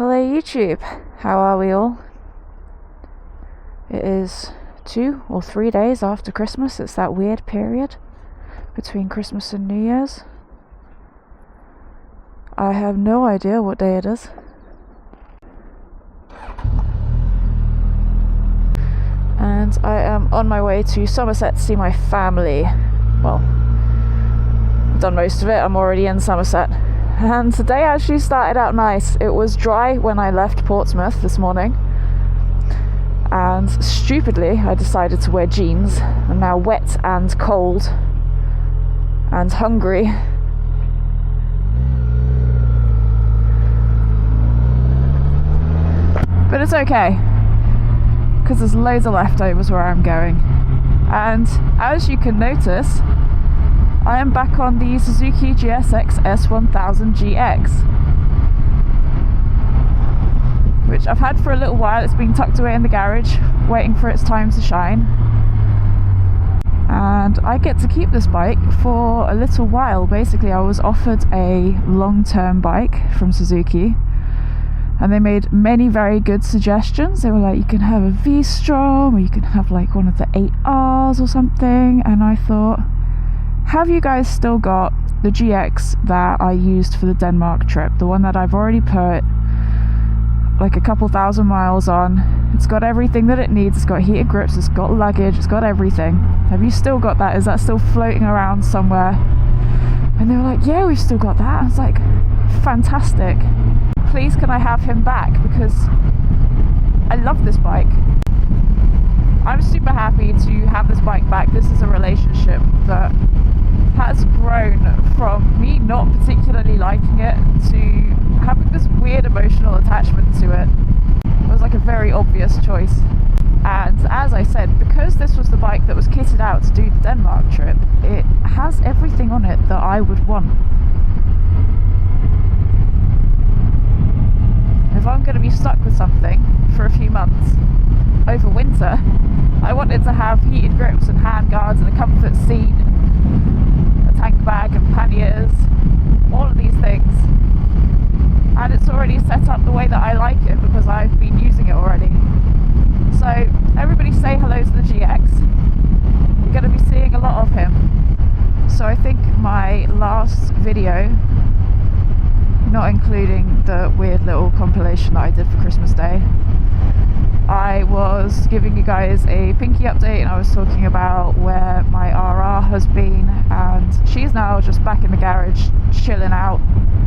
Hello YouTube, how are we all? It is 2 or 3 days after Christmas. It's that weird period between Christmas and New Year's. I have no idea what day it is. And I am on my way to Somerset to see my family. Well, I've done most of it, I'm already in Somerset. And today actually started out nice. It was dry when I left Portsmouth this morning. And stupidly, I decided to wear jeans. I'm now wet and cold and hungry. But it's okay, because there's loads of leftovers where I'm going. And as you can notice, I am back on the Suzuki GSX S1000 GX, which I've had for a little while. It's been tucked away in the garage, waiting for its time to shine. And I get to keep this bike for a little while. Basically, I was offered a long-term bike from Suzuki, and they made many very good suggestions. They were like, you can have a V-Strom, or you can have like one of the 8Rs or something. And I thought, have you guys still got the GX that I used for the Denmark trip? The one that I've already put like a couple thousand miles on. It's got everything that it needs. It's got heated grips, it's got luggage, it's got everything. Have you still got that? Is that still floating around somewhere? And they were like, yeah, we've still got that. I was like, fantastic. Please, can I have him back? Because I love this bike. I'm super happy to have this bike back. This is a relationship that has grown from me not particularly liking it to having this weird emotional attachment to it. It was like a very obvious choice. And as I said, because this was the bike that was kitted out to do the Denmark trip, it has everything on it that I would want. If I'm going to be stuck with something for a few months over winter, I want it to have heated grips and handguards and a comfort seat, a tank bag and panniers, all of these things. And it's already set up the way that I like it because I've been using it already. So everybody say hello to the GX. You're going to be seeing a lot of him. So I think my last video, not including the weird little compilation that I did for Christmas Day, I was giving you guys a Pinky update, and I was talking about where my RR has been, and she's now just back in the garage chilling out.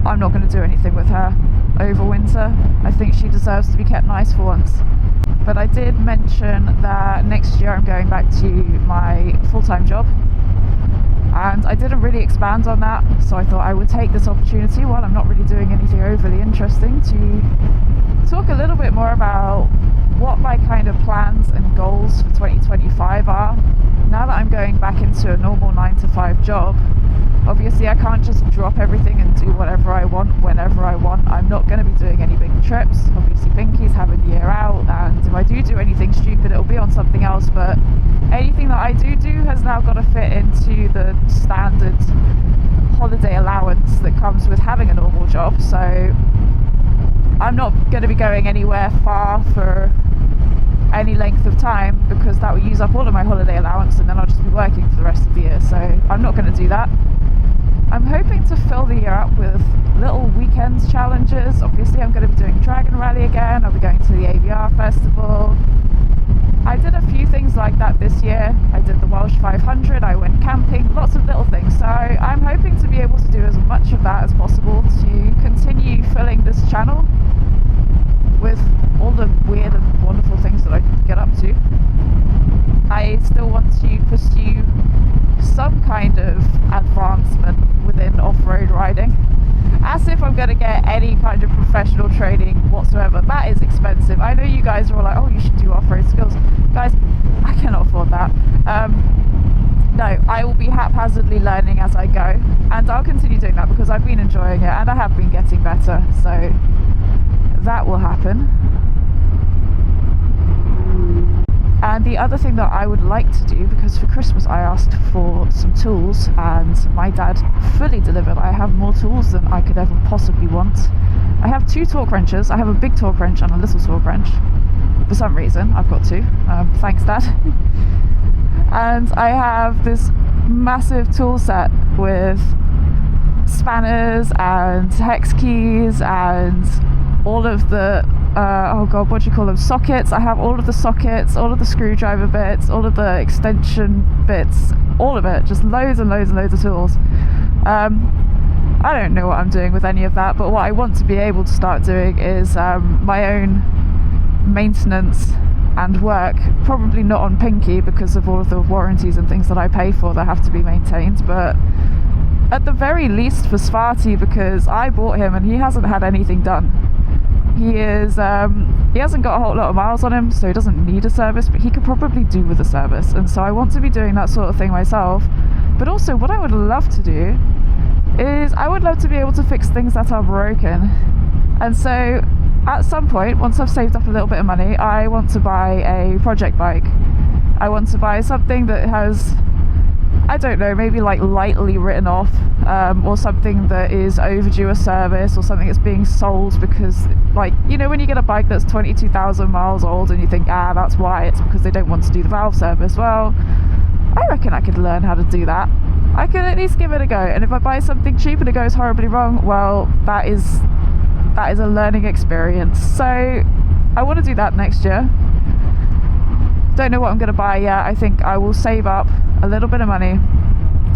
I'm not going to do anything with her over winter. I think she deserves to be kept nice for once. But I did mention that next year I'm going back to my full-time job, and I didn't really expand on that, so I thought I would take this opportunity while I'm not really doing anything overly interesting to talk a little bit more about what my kind of plans and goals for 2025 are. Now that I'm going back into a normal 9-to-5 job, obviously I can't just drop everything and do whatever I want whenever I want. I'm not going to be doing any big trips. Obviously Pinky's having the year out, and if I do anything stupid, it'll be on something else, but anything that I do has now got to fit into the standard holiday allowance that comes with having a normal job. So I'm not going to be going anywhere far for any length of time, because that will use up all of my holiday allowance, and then I'll just be working for the rest of the year. So I'm not going to do that. I'm hoping to fill the year up with little weekends challenges. Obviously I'm going to be doing Dragon Rally again. I'll be going to the AVR Festival. I did a few things like that this year. I did the Welsh 500, I went camping, lots of little things. So I'm hoping to be able to do as much of that as possible to continue filling this channel with all the weird and wonderful things that I get up to. I still want to pursue some kind of advancement within off-road riding. As if I'm going to get any kind of professional training whatsoever. That is expensive. I know you guys are all like, oh, you should do off-road skills. Guys, I cannot afford that. No, I will be haphazardly learning as I go, and I'll continue doing that because I've been enjoying it and I have been getting better, so that will happen. And the other thing that I would like to do, because for Christmas I asked for some tools and my dad fully delivered. I have more tools than I could ever possibly want. I have 2 torque wrenches. I have a big torque wrench and a little torque wrench. For some reason, I've got 2. Thanks, Dad. And I have this massive tool set with spanners and hex keys and all of the what do you call them, sockets. I have all of the sockets, all of the screwdriver bits, all of the extension bits, all of it, just loads and loads and loads of tools. I don't know what I'm doing with any of that, but what I want to be able to start doing is my own maintenance and work, probably not on Pinky because of all of the warranties and things that I pay for that have to be maintained, but at the very least for Svarti, because I bought him and he hasn't had anything done. He hasn't got a whole lot of miles on him, so he doesn't need a service, but he could probably do with a service, and so I want to be doing that sort of thing myself. But also what I would love to do is I would love to be able to fix things that are broken. And so at some point, once I've saved up a little bit of money, I want to buy a project bike. I want to buy something that has, I don't know, maybe like lightly written off, or something that is overdue a service, or something that's being sold because, like, you know, when you get a bike that's 22,000 miles old and you think, that's why, it's because they don't want to do the valve service. Well, I reckon I could learn how to do that. I could at least give it a go, and if I buy something cheap and it goes horribly wrong, well, that is a learning experience. So I want to do that next year. Don't know what I'm going to buy yet. I think I will save up a little bit of money,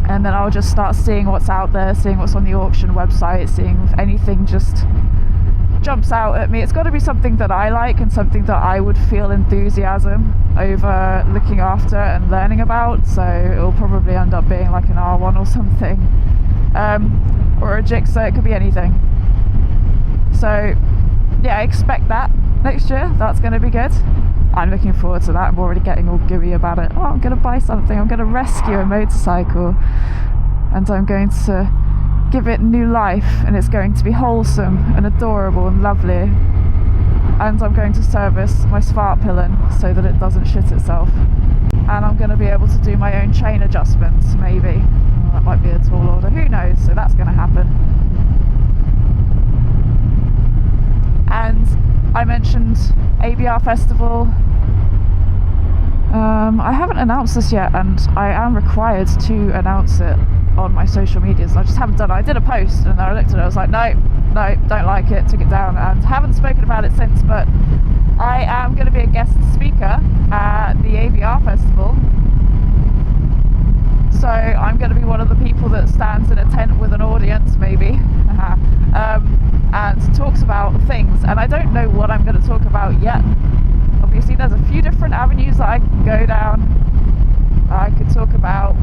and then I'll just start seeing what's out there, seeing what's on the auction website, seeing if anything just jumps out at me. It's got to be something that I like and something that I would feel enthusiasm over looking after and learning about. So it'll probably end up being like an R1 or something, or a Jigsaw. It could be anything. So yeah, I expect that next year. That's going to be good. I'm looking forward to that. I'm already getting all gooey about it. I'm going to buy something. I'm going to rescue a motorcycle, and I'm going to give it new life, and it's going to be wholesome and adorable and lovely. And I'm going to service my Svart pillion so that it doesn't shit itself. And I'm going to be able to do my own chain adjustments, maybe. Well, that might be a tall order. Who knows? So that's going to happen. And I mentioned AVR Festival. I haven't announced this yet, and I am required to announce it on my social medias. I just haven't done it. I did a post and then I looked at it, I was like, no, don't like it, took it down, and haven't spoken about it since. But I am going to be a guest speaker at the AVR Festival. So I'm going to be one of the people that stands in a tent with an audience, maybe, and talks about things. And I don't know what I'm going to talk about yet. Obviously there's a few different avenues that I can go down. I could talk about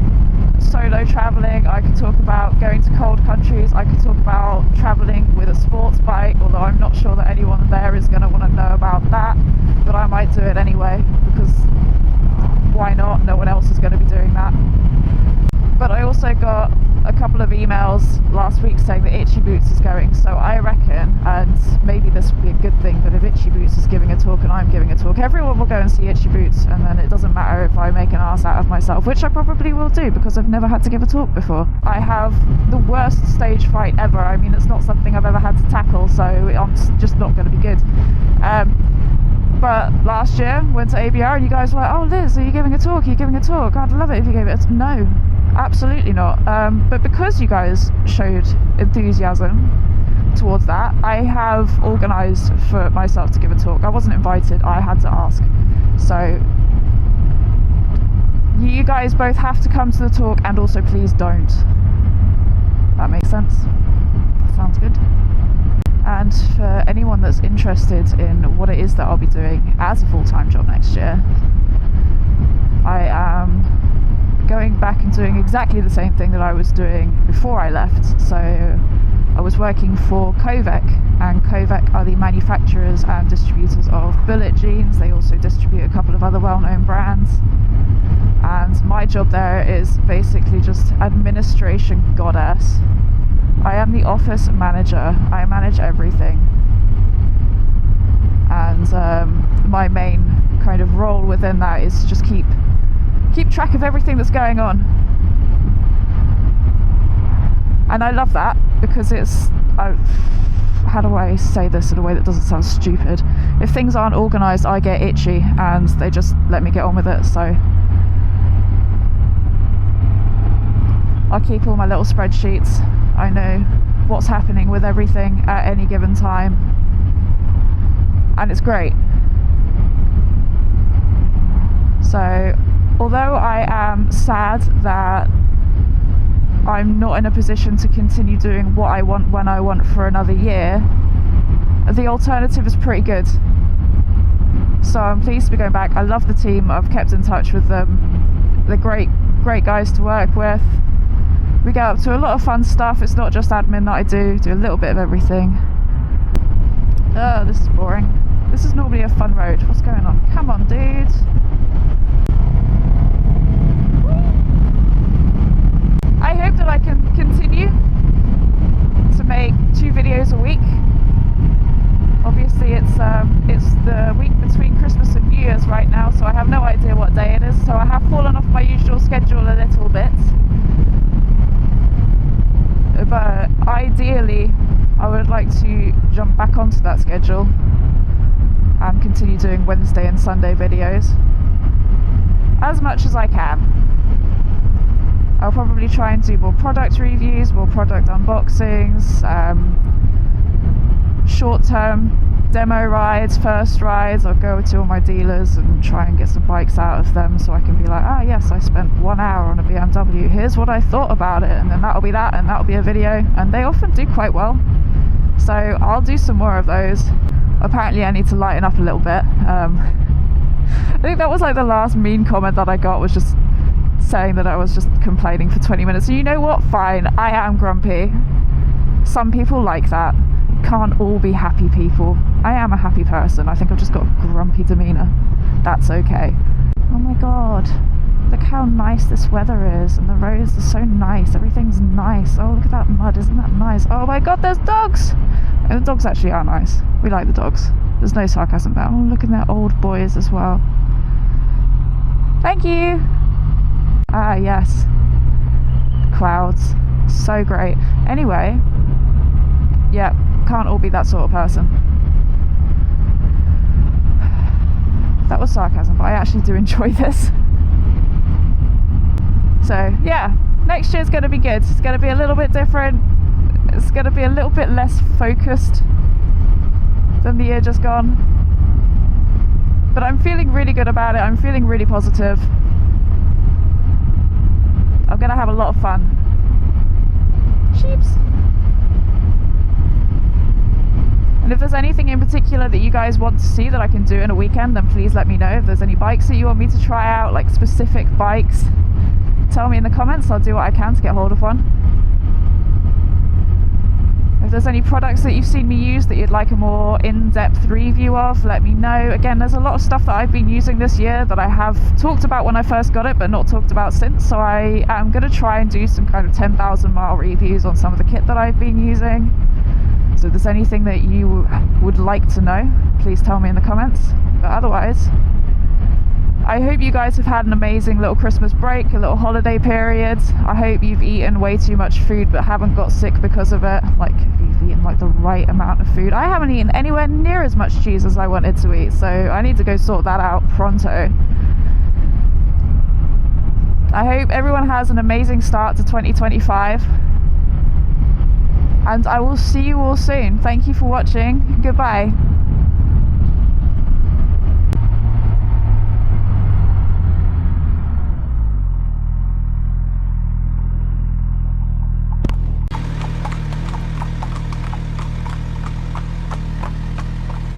solo travelling, I could talk about going to cold countries, I could talk about travelling with a sports bike, although I'm not sure that anyone there is going to want to know about that, but I might do it anyway, because why not? No one else is going to be doing that. But I also got a couple of emails last week saying that Itchy Boots is going, so I reckon, and maybe this would be a good thing, but if Itchy Boots is giving a talk and I'm giving a talk, everyone will go and see Itchy Boots, and then it doesn't matter if I make an ass out of myself, which I probably will do because I've never had to give a talk before. I have the worst stage fright ever. I mean, it's not something I've ever had to tackle, so I'm just not going to be good. But last year, went to AVR and you guys were like, oh Liz, are you giving a talk? Are you giving a talk? I'd love it if you gave it. No, absolutely not. But because you guys showed enthusiasm towards that, I have organised for myself to give a talk. I wasn't invited, I had to ask. So you guys both have to come to the talk, and also please don't. That makes sense? Sounds good. And for anyone that's interested in what it is that I'll be doing as a full-time job next year, I am going back and doing exactly the same thing that I was doing before I left. So I was working for Kovec, and Kovec are the manufacturers and distributors of Bullet jeans. They also distribute a couple of other well-known brands. And my job there is basically just administration goddess. I am the office manager. I manage everything. And my main kind of role within that is to just keep track of everything that's going on. And I love that because it's, how do I say this in a way that doesn't sound stupid? If things aren't organised, I get itchy and they just let me get on with it. So I'll keep all my little spreadsheets. I know what's happening with everything at any given time, and it's great. So although I am sad that I'm not in a position to continue doing what I want when I want for another year, the alternative is pretty good. So I'm pleased to be going back. I love the team. I've kept in touch with them. They're great guys to work with. We get up to a lot of fun stuff. It's not just admin that I do a little bit of everything. Oh, this is boring. This is normally a fun road. What's going on? Come on, dude. I hope that I can continue to make 2 videos a week. Obviously it's the week between Christmas and New Year's right now, so I have no idea what day it is, so I have fallen off my usual schedule a little bit. But ideally I would like to jump back onto that schedule and continue doing Wednesday and Sunday videos as much as I can. I'll probably try and do more product reviews, more product unboxings, short-term demo rides, first rides. I'll go to all my dealers and try and get some bikes out of them so I can be like, ah yes, I spent 1 hour on a BMW, here's what I thought about it, and then that'll be that, and that'll be a video, and they often do quite well. So I'll do some more of those. Apparently I need to lighten up a little bit. I think that was like the last mean comment that I got, was just saying that I was just complaining for 20 minutes. And you know what? Fine, I am grumpy. Some people like that. Can't all be happy people. I am a happy person. I think I've just got a grumpy demeanour. That's okay. Oh my god. Look how nice this weather is, and the roads are so nice. Everything's nice. Oh, look at that mud. Isn't that nice? Oh my god, there's dogs! And the dogs actually are nice. We like the dogs. There's no sarcasm there. Oh, look at their old boys as well. Thank you! Ah, yes. Clouds. So great. Anyway, yeah, can't all be that sort of person. That was sarcasm, but I actually do enjoy this. So, yeah, next year's going to be good. It's going to be a little bit different. It's going to be a little bit less focused than the year just gone. But I'm feeling really good about it. I'm feeling really positive. I'm going to have a lot of fun. Sheeps. And if there's anything in particular that you guys want to see that I can do in a weekend, then please let me know. If there's any bikes that you want me to try out, like specific bikes, tell me in the comments. I'll do what I can to get hold of one. If there's any products that you've seen me use that you'd like a more in-depth review of, let me know. Again, there's a lot of stuff that I've been using this year that I have talked about when I first got it, but not talked about since. So I am going to try and do some kind of 10,000 mile reviews on some of the kit that I've been using. So if there's anything that you would like to know, please tell me in the comments. But otherwise, I hope you guys have had an amazing little Christmas break, a little holiday period. I hope you've eaten way too much food but haven't got sick because of it. Like, you've eaten like the right amount of food. I haven't eaten anywhere near as much cheese as I wanted to eat, so I need to go sort that out pronto. I hope everyone has an amazing start to 2025. And I will see you all soon. Thank you for watching. Goodbye.